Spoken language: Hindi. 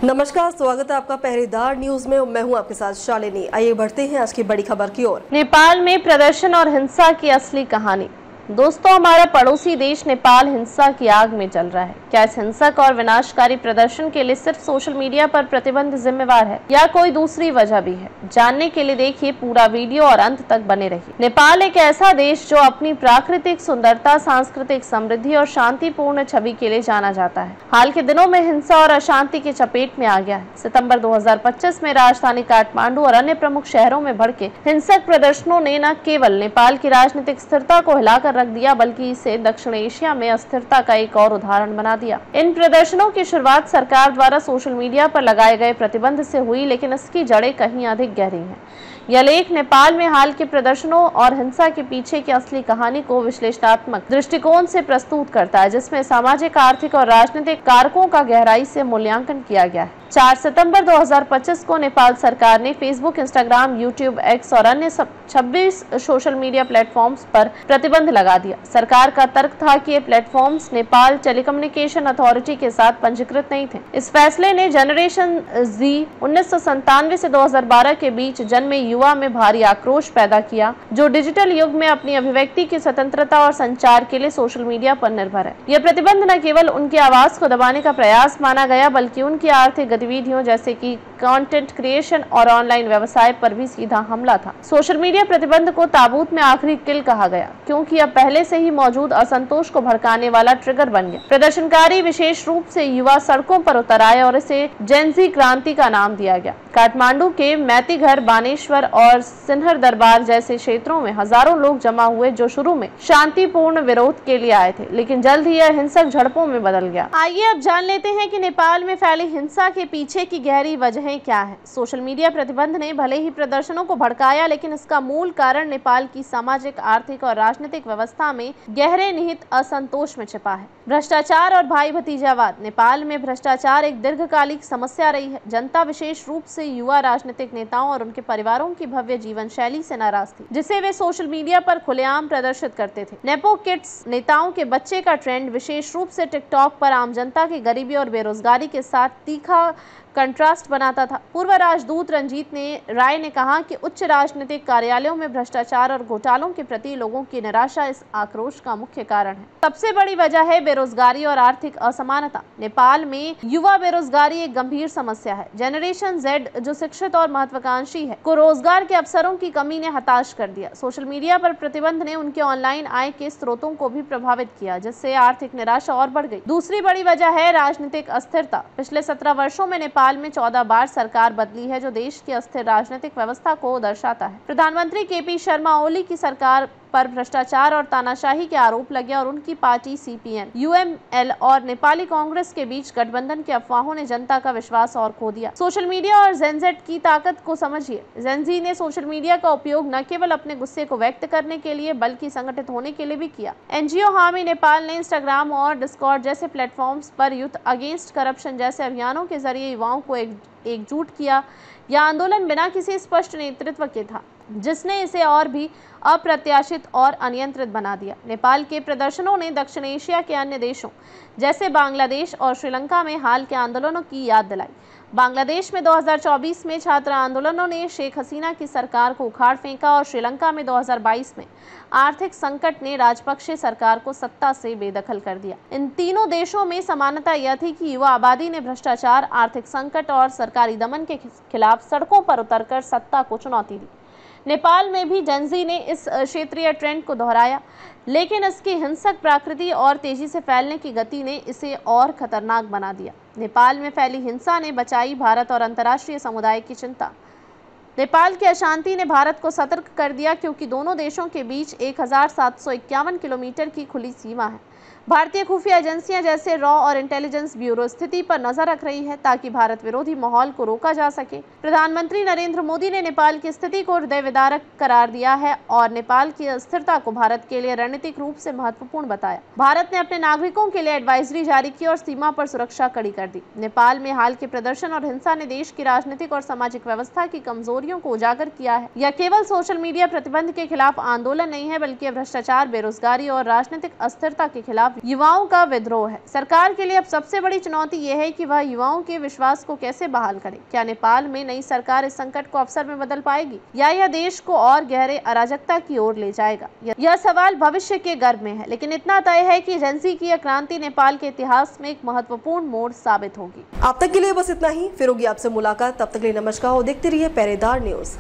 नमस्कार, स्वागत है आपका पहरेदार न्यूज में। मैं हूं आपके साथ शालिनी। आइए बढ़ते हैं आज की बड़ी खबर की ओर। नेपाल में प्रदर्शन और हिंसा की असली कहानी। दोस्तों, हमारा पड़ोसी देश नेपाल हिंसा की आग में जल रहा है। क्या इस हिंसक और विनाशकारी प्रदर्शन के लिए सिर्फ सोशल मीडिया पर प्रतिबंध जिम्मेवार है या कोई दूसरी वजह भी है? जानने के लिए देखिए पूरा वीडियो और अंत तक बने रहिए। नेपाल एक ऐसा देश जो अपनी प्राकृतिक सुंदरता, सांस्कृतिक समृद्धि और शांतिपूर्ण छवि के लिए जाना जाता है, हाल के दिनों में हिंसा और अशांति की चपेट में आ गया है। सितंबर 2025 में राजधानी काठमांडू और अन्य प्रमुख शहरों में भड़के हिंसक प्रदर्शनों ने न केवल नेपाल की राजनीतिक स्थिरता को हिलाकर रख दिया, बल्कि इसे दक्षिण एशिया में अस्थिरता का एक और उदाहरण बना दिया। इन प्रदर्शनों की शुरुआत सरकार द्वारा सोशल मीडिया पर लगाए गए प्रतिबंध से हुई, लेकिन इसकी जड़ें कहीं अधिक गहरी हैं। यह लेख नेपाल में हाल के प्रदर्शनों और हिंसा के पीछे की असली कहानी को विश्लेषणात्मक दृष्टिकोण से प्रस्तुत करता है, जिसमें सामाजिक, आर्थिक और राजनीतिक कारकों का गहराई से मूल्यांकन किया गया है। 4 सितंबर 2025 को नेपाल सरकार ने फेसबुक, इंस्टाग्राम, यूट्यूब, एक्स और अन्य 26 सोशल मीडिया प्लेटफॉर्म्स पर प्रतिबंध लगा दिया। सरकार का तर्क था कि ये प्लेटफॉर्म्स नेपाल टेलीकम्युनिकेशन अथॉरिटी के साथ पंजीकृत नहीं थे। इस फैसले ने जनरेशन जी 1997 से 2012 के बीच जन्मे युवा में भारी आक्रोश पैदा किया, जो डिजिटल युग में अपनी अभिव्यक्ति की स्वतंत्रता और संचार के लिए सोशल मीडिया पर निर्भर है। यह प्रतिबंध न केवल उनकी आवाज को दबाने का प्रयास माना गया, बल्कि उनकी आर्थिक गतिविधियों जैसे कि कंटेंट क्रिएशन और ऑनलाइन व्यवसाय पर भी सीधा हमला था। सोशल मीडिया प्रतिबंध को ताबूत में आखिरी किल कहा गया, क्योंकि यह पहले से ही मौजूद असंतोष को भड़काने वाला ट्रिगर बन गया। प्रदर्शनकारी, विशेष रूप से युवा, सड़कों पर उतर आए और इसे जेनजी क्रांति का नाम दिया गया। काठमांडू के मैतीघर, बानेश्वर और सिन्हर दरबार जैसे क्षेत्रों में हजारों लोग जमा हुए, जो शुरू में शांतिपूर्ण विरोध के लिए आए थे, लेकिन जल्द ही यह हिंसक झड़पों में बदल गया। आइए अब जान लेते हैं कि नेपाल में फैली हिंसा के पीछे की गहरी वजहें क्या है। सोशल मीडिया प्रतिबंध ने भले ही प्रदर्शनों को भड़काया, लेकिन इसका मूल कारण नेपाल की सामाजिक, आर्थिक और राजनीतिक व्यवस्था में गहरे निहित असंतोष में छिपा है। भ्रष्टाचार और भाई भतीजावाद। नेपाल में भ्रष्टाचार एक दीर्घकालिक समस्या रही है। जनता, विशेष रूप से युवा, राजनीतिक नेताओं और उनके परिवारों की भव्य जीवन शैली से नाराज थी, जिसे वे सोशल मीडिया पर खुलेआम प्रदर्शित करते थे। नेपो किड्स, नेताओं के बच्चे का ट्रेंड विशेष रूप से टिकटॉक पर आम जनता की गरीबी और बेरोजगारी के साथ तीखा कंट्रास्ट बनाता था। पूर्व राजदूत रंजीत राय ने कहा कि उच्च राजनीतिक कार्यालयों में भ्रष्टाचार और घोटालों के प्रति लोगों की निराशा इस आक्रोश का मुख्य कारण है। सबसे बड़ी वजह है बेरोजगारी और आर्थिक असमानता। नेपाल में युवा बेरोजगारी एक गंभीर समस्या है। जनरेशन जेड, जो शिक्षित और महत्वाकांक्षी है, को रोजगार के अवसरों की कमी ने हताश कर दिया। सोशल मीडिया पर प्रतिबंध ने उनके ऑनलाइन आय के स्रोतों को भी प्रभावित किया, जिससे आर्थिक निराशा और बढ़ गई। दूसरी बड़ी वजह है राजनीतिक अस्थिरता। पिछले 17 वर्षों में नेपाल में 14 बार सरकार बदली है, जो देश की अस्थिर राजनीतिक व्यवस्था को दर्शाता है। प्रधानमंत्री केपी शर्मा ओली की सरकार पर भ्रष्टाचार और तानाशाही के आरोप लगे और उनकी पार्टी सीपीएन, यूएमएल और नेपाली कांग्रेस के बीच गठबंधन की अफवाहों ने जनता का विश्वास और खो दिया। सोशल मीडिया और जेनजेड की ताकत को समझिए। जेनजी ने सोशल मीडिया का उपयोग न केवल अपने गुस्से को व्यक्त करने के लिए, बल्कि संगठित होने के लिए भी किया। एनजीओ हामी नेपाल ने इंस्टाग्राम और डिस्कॉर्ड जैसे प्लेटफॉर्म्स पर यूथ अगेंस्ट करप्शन जैसे अभियानों के जरिए युवाओं को एकजुट किया। यह आंदोलन बिना किसी स्पष्ट नेतृत्व के था, जिसने इसे और भी अप्रत्याशित और अनियंत्रित बना दिया। नेपाल के प्रदर्शनों ने दक्षिण एशिया के अन्य देशों जैसे बांग्लादेश और श्रीलंका में हाल के आंदोलनों की याद दिलाई। बांग्लादेश में 2024 में छात्र आंदोलनों ने शेख हसीना की सरकार को उखाड़ फेंका और श्रीलंका में 2022 में आर्थिक संकट ने राजपक्षे सरकार को सत्ता से बेदखल कर दिया। इन तीनों देशों में समानता यह थी कि युवा आबादी ने भ्रष्टाचार, आर्थिक संकट और सरकारी दमन के खिलाफ सड़कों पर उतरकर सत्ता को चुनौती दी। नेपाल में भी जेनजी ने इस क्षेत्रीय ट्रेंड को दोहराया, लेकिन इसकी हिंसक प्रकृति और तेजी से फैलने की गति ने इसे और खतरनाक बना दिया। नेपाल में फैली हिंसा ने बचाई भारत और अंतर्राष्ट्रीय समुदाय की चिंता। नेपाल की अशांति ने भारत को सतर्क कर दिया, क्योंकि दोनों देशों के बीच 1751 किलोमीटर की खुली सीमा है। भारतीय खुफिया एजेंसियां जैसे रॉ और इंटेलिजेंस ब्यूरो स्थिति पर नजर रख रही है, ताकि भारत विरोधी माहौल को रोका जा सके। प्रधानमंत्री नरेंद्र मोदी ने नेपाल की स्थिति को हृदय विदारक करार दिया है और नेपाल की अस्थिरता को भारत के लिए रणनीतिक रूप से महत्वपूर्ण बताया। भारत ने अपने नागरिकों के लिए एडवाइजरी जारी की और सीमा पर सुरक्षा कड़ी कर दी। नेपाल में हाल के प्रदर्शन और हिंसा ने देश की राजनीतिक और सामाजिक व्यवस्था की कमजोरियों को उजागर किया है। यह केवल सोशल मीडिया प्रतिबंध के खिलाफ आंदोलन नहीं है, बल्कि भ्रष्टाचार, बेरोजगारी और राजनीतिक अस्थिरता के खिलाफ खिलाफ युवाओं का विद्रोह है। सरकार के लिए अब सबसे बड़ी चुनौती यह है कि वह युवाओं के विश्वास को कैसे बहाल करे। क्या नेपाल में नई सरकार इस संकट को अवसर में बदल पाएगी या यह देश को और गहरे अराजकता की ओर ले जाएगा? यह सवाल भविष्य के गर्भ में है, लेकिन इतना तय है कि जेन-ज़ी की यह क्रांति नेपाल के इतिहास में एक महत्वपूर्ण मोड़ साबित होगी। अब तक के लिए बस इतना ही, फिर होगी आपसे मुलाकात। तब तक के लिए नमस्कार और देखते रहिए पहरेदार न्यूज।